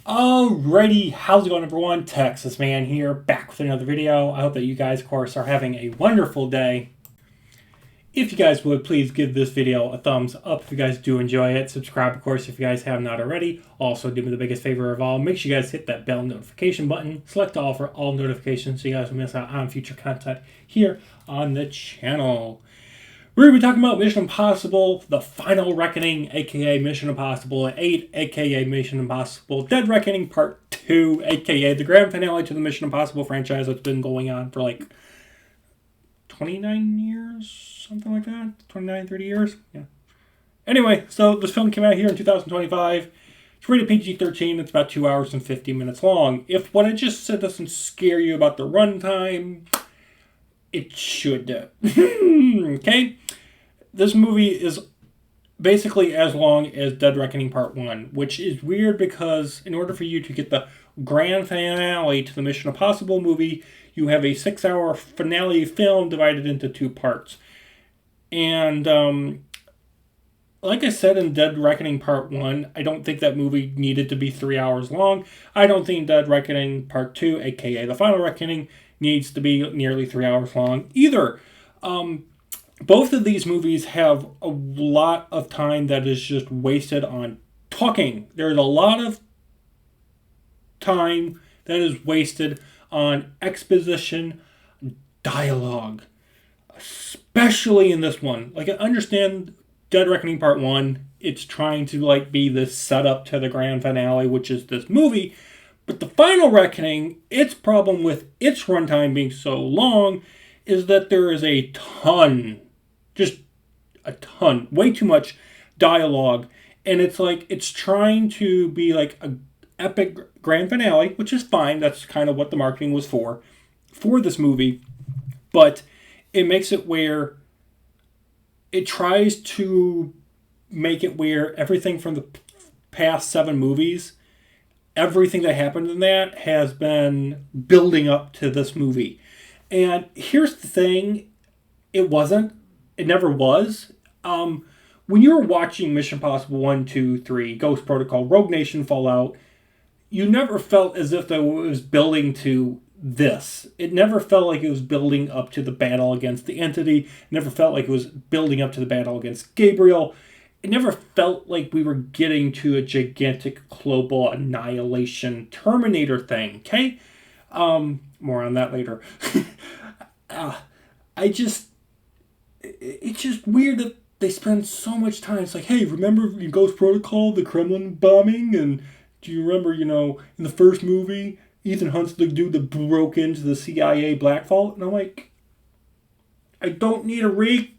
Alrighty, how's it going everyone? Texas Man here, back with another video. I hope that you guys, of course, are having a wonderful day. If you guys would, please give this video a thumbs up if you guys do enjoy it. Subscribe, of course, if you guys have not already. Also, do me the biggest favor of all, make sure you guys hit that bell notification button. Select all for all notifications so you guys don't miss out on future content here on the channel. We're going to be talking about Mission Impossible, The Final Reckoning, aka Mission Impossible 8, aka Mission Impossible Dead Reckoning Part 2, aka the grand finale to the Mission Impossible franchise that's been going on for like 29 years, something like that? 29, 30 years? Yeah. Anyway, so this film came out here in 2025. It's rated PG-13. It's about 2 hours and 50 minutes long. If what I just said doesn't scare you about the runtime, it should. Okay? This movie is basically as long as Dead Reckoning Part 1, which is weird because in order for you to get the grand finale to the Mission Impossible movie, you have a 6-hour finale film divided into 2 parts. And like I said in Dead Reckoning Part 1, I don't think that movie needed to be 3 hours long. I don't think Dead Reckoning Part 2, aka The Final Reckoning, needs to be nearly 3 hours long either. Both of these movies have a lot of time that is just wasted on talking. There's a lot of time that is wasted on exposition dialogue, especially in this one. Like, I understand Dead Reckoning Part 1, it's trying to be the setup to the grand finale, which is this movie. But The Final Reckoning, its problem with its runtime being so long is that there is a ton, just a ton, way too much dialogue. And it's trying to be like a epic grand finale, which is fine. That's kind of what the marketing was for this movie. But it makes it where it tries to make it where everything from the past 7 movies, everything that happened in that has been building up to this movie. And here's the thing, it wasn't. It never was. When you were watching Mission Impossible 1, 2, 3, Ghost Protocol, Rogue Nation, Fallout, you never felt as if it was building to this. It never felt like it was building up to the battle against the Entity. It never felt like it was building up to the battle against Gabriel. It never felt like we were getting to a gigantic global annihilation Terminator thing, okay? More on that later. It's just weird that they spend so much time. It's like, hey, remember Ghost Protocol, the Kremlin bombing? And do you remember, in the first movie, Ethan Hunt's the dude that broke into the CIA Black Vault? And I'm like, I don't need a rehash.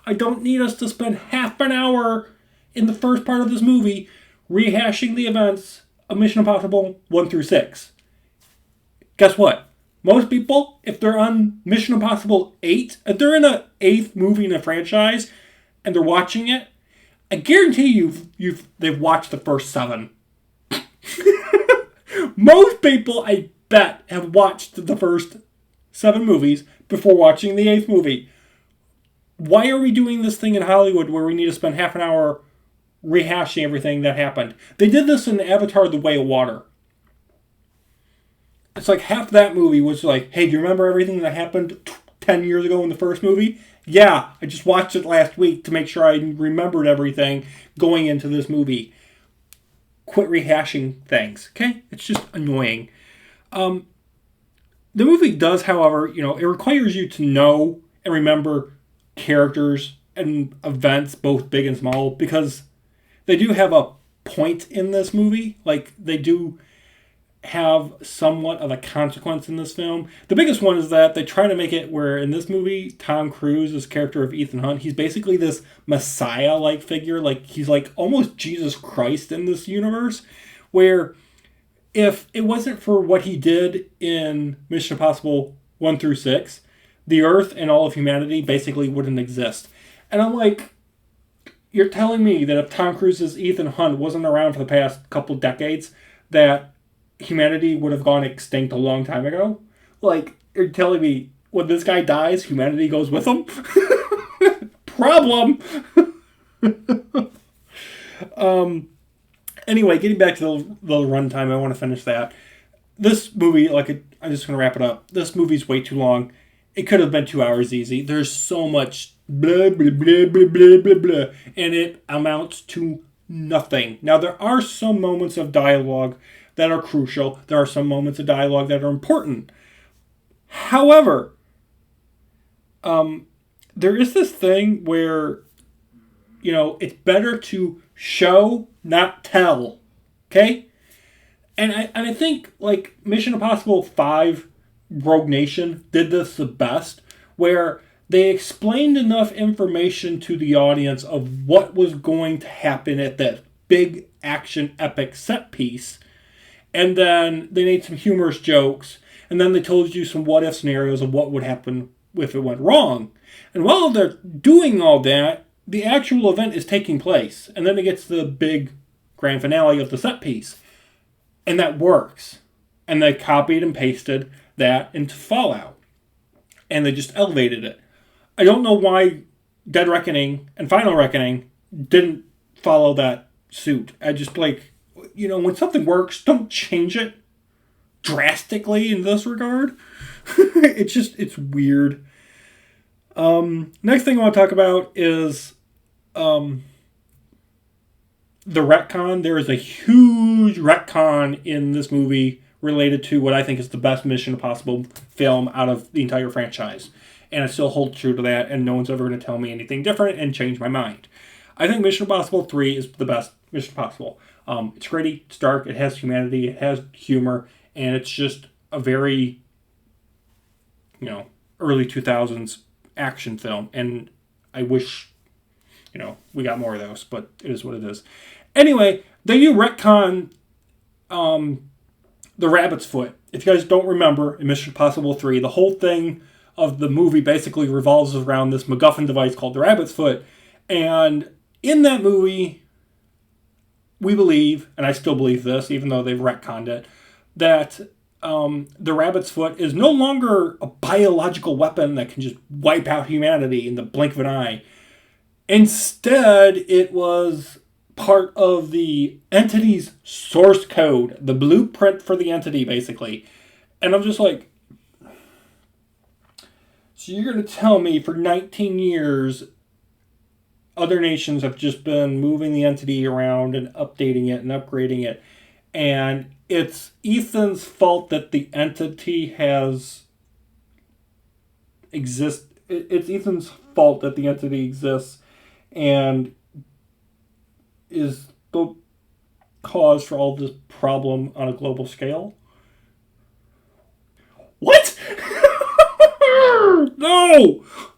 I don't need us to spend half an hour in the first part of this movie rehashing the events of Mission Impossible 1 through 6. Guess what? Most people, if they're on Mission Impossible 8, if they're in an 8th movie in a franchise and they're watching it, I guarantee they've watched the first 7. Most people, I bet, have watched the first 7 movies before watching the 8th movie. Why are we doing this thing in Hollywood where we need to spend half an hour rehashing everything that happened? They did this in Avatar: The Way of Water. It's like half that movie was like, hey, do you remember everything that happened 10 years ago in the first movie? Yeah, I just watched it last week to make sure I remembered everything going into this movie. Quit rehashing things, okay? It's just annoying. The movie does, however, it requires you to know and remember characters and events, both big and small, because they do have a point in this movie. Like, they do have somewhat of a consequence in this film. The biggest one is that they try to make it where in this movie, Tom Cruise's character of Ethan Hunt, he's basically this Messiah-like figure. Like, he's like almost Jesus Christ in this universe, where if it wasn't for what he did in Mission Impossible 1 through 6, the Earth and all of humanity basically wouldn't exist. And I'm like, you're telling me that if Tom Cruise's Ethan Hunt wasn't around for the past couple decades, that humanity would have gone extinct a long time ago? Like, you're telling me when this guy dies, humanity goes with him? Problem! Anyway, getting back to the runtime, I want to finish that. This movie, I'm just going to wrap it up. This movie's way too long. It could have been 2 hours easy. There's so much blah, blah, blah, blah, blah, blah, blah, and it amounts to nothing. Now, there are some moments of dialogue that are crucial. There are some moments of dialogue that are important. However, there is this thing where, it's better to show, not tell. Okay? And I think, Mission Impossible 5 Rogue Nation did this the best, where they explained enough information to the audience of what was going to happen at that big action epic set piece, and then they made some humorous jokes, and then they told you some what-if scenarios of what would happen if it went wrong. And while they're doing all that, the actual event is taking place, and then it gets the big grand finale of the set piece. And that works. And they copied and pasted that into Fallout. And they just elevated it. I don't know why Dead Reckoning and Final Reckoning didn't follow that suit. I just when something works, don't change it drastically in this regard. It's weird. Next thing I want to talk about is the retcon. There is a huge retcon in this movie related to what I think is the best Mission Impossible film out of the entire franchise. And I still hold true to that, and no one's ever going to tell me anything different and change my mind. I think Mission Impossible 3 is the best Mission Impossible. It's gritty, it's dark, it has humanity, it has humor, and it's just a very, early 2000s action film. And I wish, we got more of those, but it is what it is. Anyway, they do retcon the rabbit's foot. If you guys don't remember, in Mission Impossible 3, the whole thing of the movie basically revolves around this MacGuffin device called the rabbit's foot. And in that movie, we believe, and I still believe this, even though they've retconned it, that the rabbit's foot is no longer a biological weapon that can just wipe out humanity in the blink of an eye. Instead, it was part of the entity's source code, the blueprint for the entity, basically. And I'm just like, so you're going to tell me for 19 years, other nations have just been moving the entity around and updating it and upgrading it, and it's Ethan's fault that the entity has it's Ethan's fault that the entity exists and is the cause for all this problem on a global scale? What?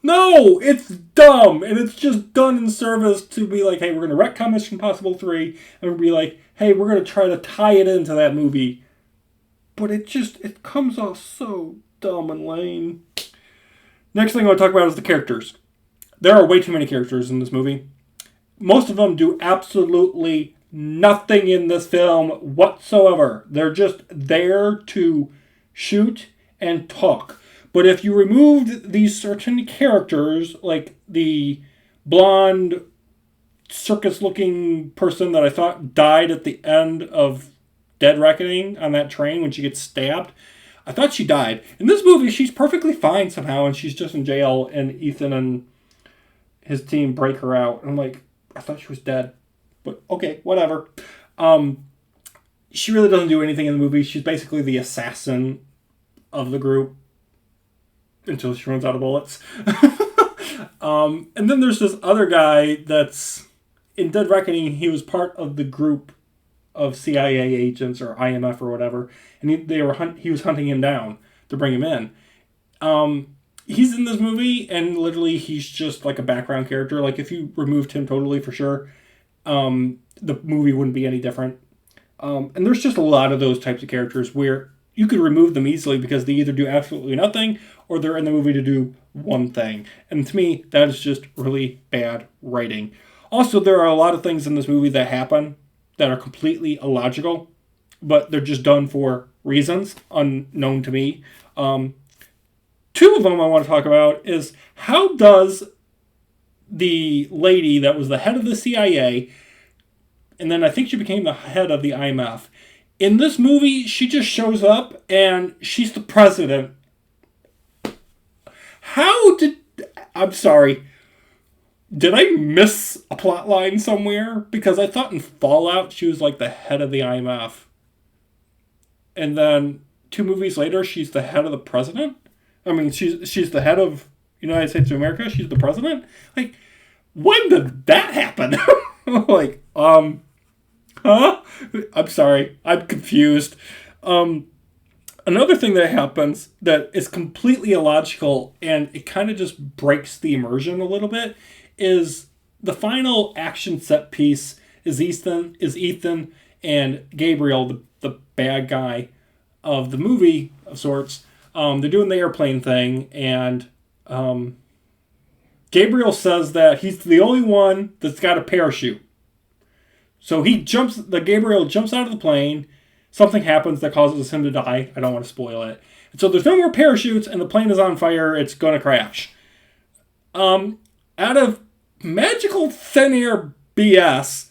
No, it's dumb, and it's just done in service to be like, hey, we're going to retcon Mission Impossible 3, and we'll be like, hey, we're going to try to tie it into that movie. But it comes off so dumb and lame. Next thing I want to talk about is the characters. There are way too many characters in this movie. Most of them do absolutely nothing in this film whatsoever. They're just there to shoot and talk. But if you removed these certain characters, like the blonde circus-looking person that I thought died at the end of Dead Reckoning on that train when she gets stabbed, I thought she died. In this movie, she's perfectly fine somehow, and she's just in jail, and Ethan and his team break her out. And I'm like, I thought she was dead. But okay, whatever. She really doesn't do anything in the movie. She's basically the assassin of the group until she runs out of bullets. And then there's this other guy that's in Dead Reckoning. He was part of the group of CIA agents or IMF or whatever, and he was hunting him down to bring him in. He's in this movie, and literally he's just like a background character. Like if you removed him totally, for sure, the movie wouldn't be any different. And there's just a lot of those types of characters where you could remove them easily because they either do absolutely nothing or they're in the movie to do one thing. And to me, that is just really bad writing. Also, there are a lot of things in this movie that happen that are completely illogical, but they're just done for reasons unknown to me. Two of them I want to talk about is, how does the lady that was the head of the CIA and then I think she became the head of the IMF. In this movie, she just shows up and she's the president. I'm sorry. Did I miss a plot line somewhere? Because I thought in Fallout she was like the head of the IMF. And then 2 movies later, she's the head of the president? I mean, she's the head of United States of America? She's the president? Like, when did that happen? Like, huh? I'm sorry. I'm confused. Another thing that happens that is completely illogical and it kind of just breaks the immersion a little bit is the final action set piece is Ethan and Gabriel, the bad guy of the movie of sorts. They're doing the airplane thing, and Gabriel says that he's the only one that's got a parachute. So Gabriel jumps out of the plane. Something happens that causes him to die. I don't want to spoil it. And so there's no more parachutes, and the plane is on fire. It's going to crash. Out of magical thin air BS,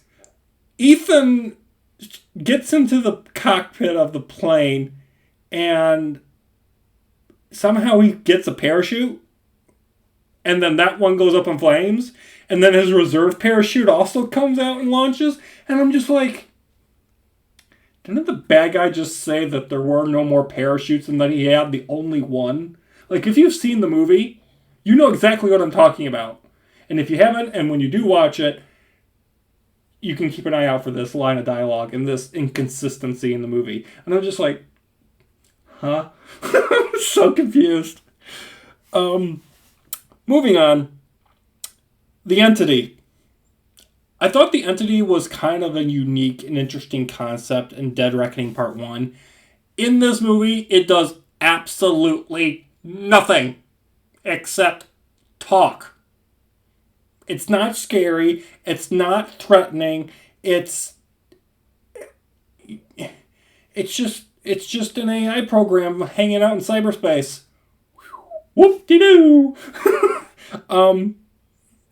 Ethan gets into the cockpit of the plane, and somehow he gets a parachute, and then that one goes up in flames, and then his reserve parachute also comes out and launches, and I'm just like, didn't the bad guy just say that there were no more parachutes and that he had the only one? Like, if you've seen the movie, you know exactly what I'm talking about. And if you haven't, and when you do watch it, you can keep an eye out for this line of dialogue and this inconsistency in the movie. And I'm just like, huh? I'm so confused. Moving on. The Entity. I thought The Entity was kind of a unique and interesting concept in Dead Reckoning Part 1. In this movie, it does absolutely nothing except talk. It's not scary. It's not threatening. It's just an AI program hanging out in cyberspace. Whoop-de-doo!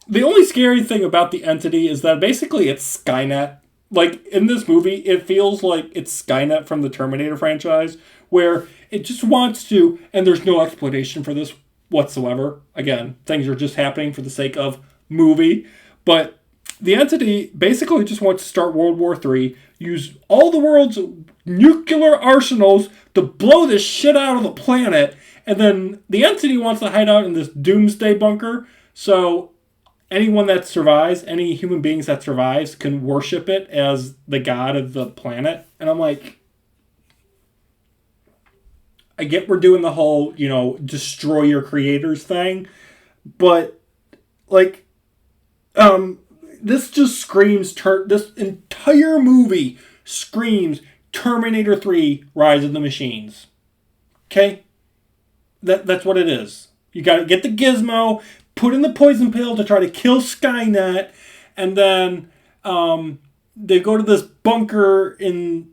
The only scary thing about The Entity is that basically it's Skynet. Like, in this movie, it feels like it's Skynet from the Terminator franchise, where it just wants to, and there's no explanation for this whatsoever. Again, things are just happening for the sake of movie. But The Entity basically just wants to start World War III, use all the world's nuclear arsenals to blow this shit out of the planet, and then The Entity wants to hide out in this doomsday bunker, so anyone that survives, any human beings that survives, can worship it as the god of the planet. And I'm like, I get we're doing the whole, destroy your creators thing, but, like, this just screams, this entire movie screams Terminator 3, Rise of the Machines. Okay? That's what it is. You gotta get the gizmo, put in the poison pill to try to kill Skynet, and then they go to this bunker in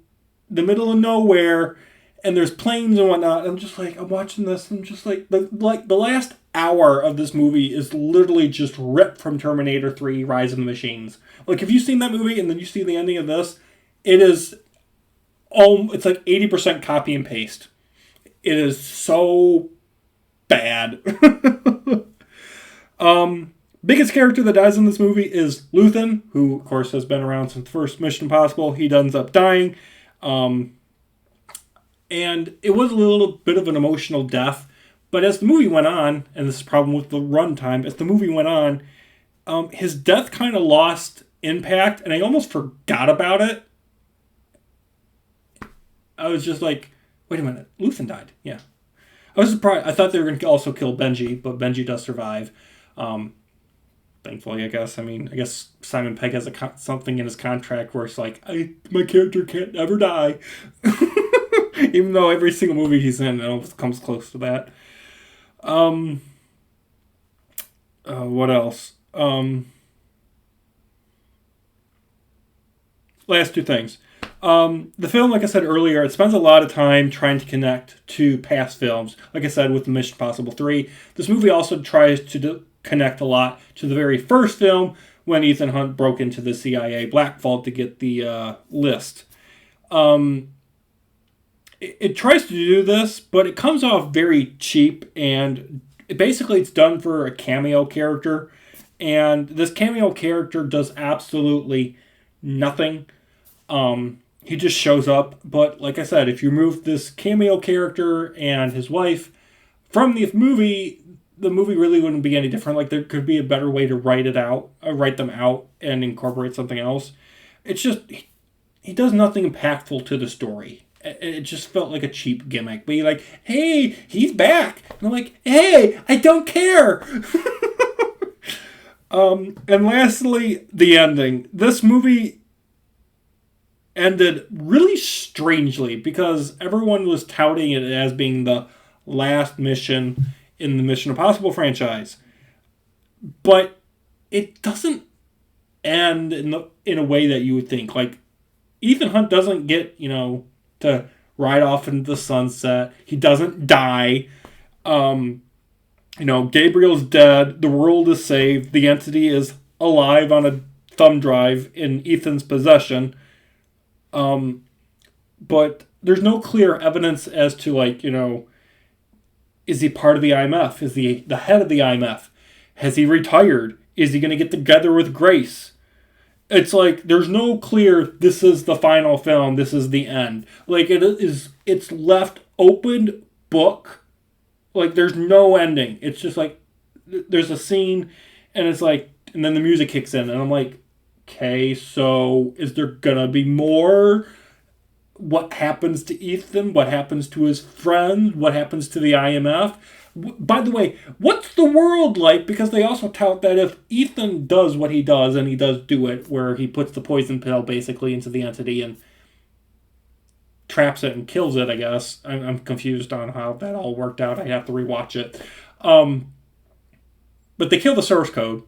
the middle of nowhere, and there's planes and whatnot. I'm just like, I'm watching this, and I'm just like, the last hour of this movie is literally just ripped from Terminator 3, Rise of the Machines. Like, if you've seen that movie and then you see the ending of this, it's like 80% copy and paste. It is so bad. Biggest character that dies in this movie is Luthen, who, of course, has been around since the first Mission Impossible. He ends up dying. And it was a little bit of an emotional death. But as the movie went on, and this is a problem with the runtime, as the movie went on, his death kind of lost impact, and I almost forgot about it. I was just like, wait a minute, Luthen died. Yeah. I was surprised. I thought they were going to also kill Benji, but Benji does survive. Thankfully, I guess. I mean, I guess Simon Pegg has something in his contract where it's like, my character can't ever die. Even though every single movie he's in, it almost comes close to that. What else? Last 2 things. The film, like I said earlier, it spends a lot of time trying to connect to past films. Like I said, with Mission Impossible 3. This movie also tries to connect a lot to the very first film, when Ethan Hunt broke into the CIA Black Vault to get the list. It tries to do this, but it comes off very cheap, and basically it's done for a cameo character, and this cameo character does absolutely nothing. He just shows up, but like I said, if you remove this cameo character and his wife from the movie really wouldn't be any different. Like, there could be a better way to write them out and incorporate something else. It's just, he does nothing impactful to the story. It just felt like a cheap gimmick. But you're like, hey, he's back. And I'm like, hey, I don't care. And lastly, the ending. This movie ended really strangely because everyone was touting it as being the last mission in the Mission Impossible franchise. But it doesn't end in a way that you would think. Like, Ethan Hunt doesn't get, to ride off into the sunset. He doesn't die. Gabriel's dead. The world is saved. The entity is alive on a thumb drive in Ethan's possession. But there's no clear evidence as to, is he part of the IMF? Is he the head of the IMF? Has he retired? Is he going to get together with Grace? It's like, there's no clear, this is the final film, this is the end. Like, it's left open book. Like, there's no ending. It's just like, there's a scene, and it's like, and then the music kicks in, and I'm like, okay, so is there gonna be more? What happens to Ethan? What happens to his friend? What happens to the IMF? By the way, what's the world like? Because they also tout that if Ethan does what he does, and he does do it, where he puts the poison pill basically into the entity and traps it and kills it, I guess. I'm confused on how that all worked out. I have to rewatch it. But they kill the source code,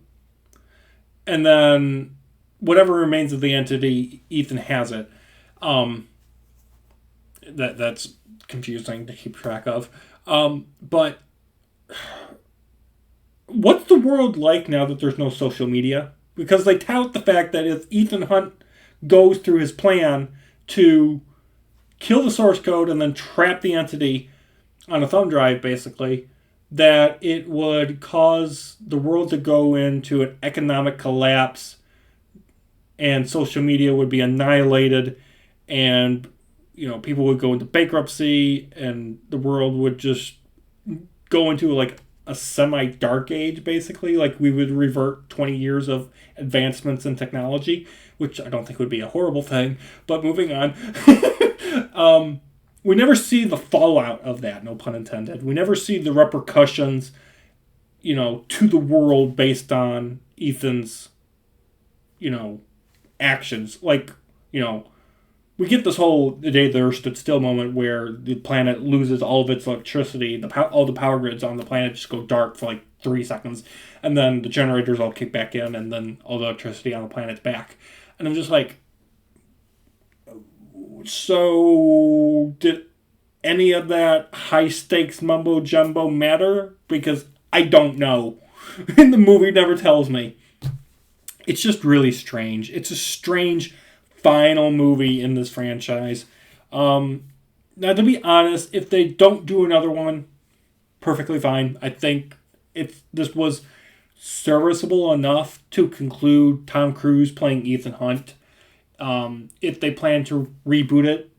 and then whatever remains of the entity, Ethan has it. That's confusing to keep track of. But what's the world like now that there's no social media? Because they tout the fact that if Ethan Hunt goes through his plan to kill the source code and then trap the entity on a thumb drive, basically, that it would cause the world to go into an economic collapse and social media would be annihilated, and people would go into bankruptcy, and the world would just go into like a semi-dark age, basically. Like, we would revert 20 years of advancements in technology, which I don't think would be a horrible thing. But moving on. We never see the fallout of that, no pun intended. We never see the repercussions, to the world based on Ethan's, actions. Like, we get this whole the day the Earth stood still moment where the planet loses all of its electricity. All the power grids on the planet just go dark for like 3 seconds. And then the generators all kick back in, and then all the electricity on the planet's back. And I'm just like, so did any of that high-stakes mumbo-jumbo matter? Because I don't know. And the movie never tells me. It's just really strange. It's a strange final movie in this franchise. Now, to be honest, if they don't do another one, perfectly fine. I think this was serviceable enough to conclude Tom Cruise playing Ethan Hunt. If they plan to reboot it,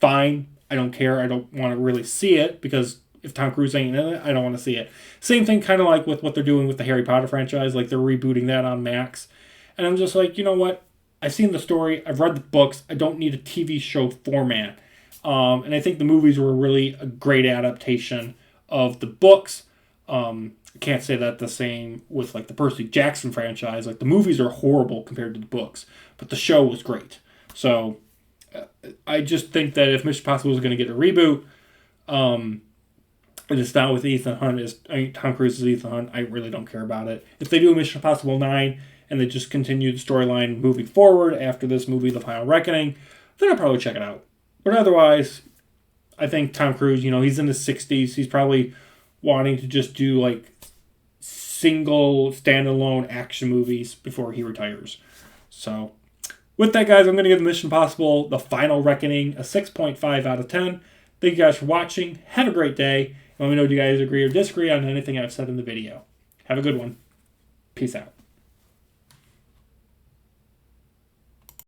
fine. I don't care. I don't want to really see it, because if Tom Cruise ain't in it, I don't want to see it. Same thing kind of like with what they're doing with the Harry Potter franchise. Like, they're rebooting that on Max. And I'm just like, you know what? I've seen the story. I've read the books. I don't need a TV show format. And I think the movies were really a great adaptation of the books. I can't say that the same with like the Percy Jackson franchise. Like, the movies are horrible compared to the books, but the show was great. So I just think that if Mission Impossible is going to get a reboot, and it's not with Ethan Hunt, Tom Cruise is Ethan Hunt, I really don't care about it. If they do a Mission Impossible 9 and they just continue the storyline moving forward after this movie, The Final Reckoning, then I'll probably check it out. But otherwise, I think Tom Cruise, he's in his 60s. He's probably wanting to just do like single standalone action movies before he retires. So, with that, guys, I'm going to give Mission Impossible: The Final Reckoning a 6.5 out of 10. Thank you guys for watching. Have a great day. Let me know if you guys agree or disagree on anything I've said in the video. Have a good one. Peace out.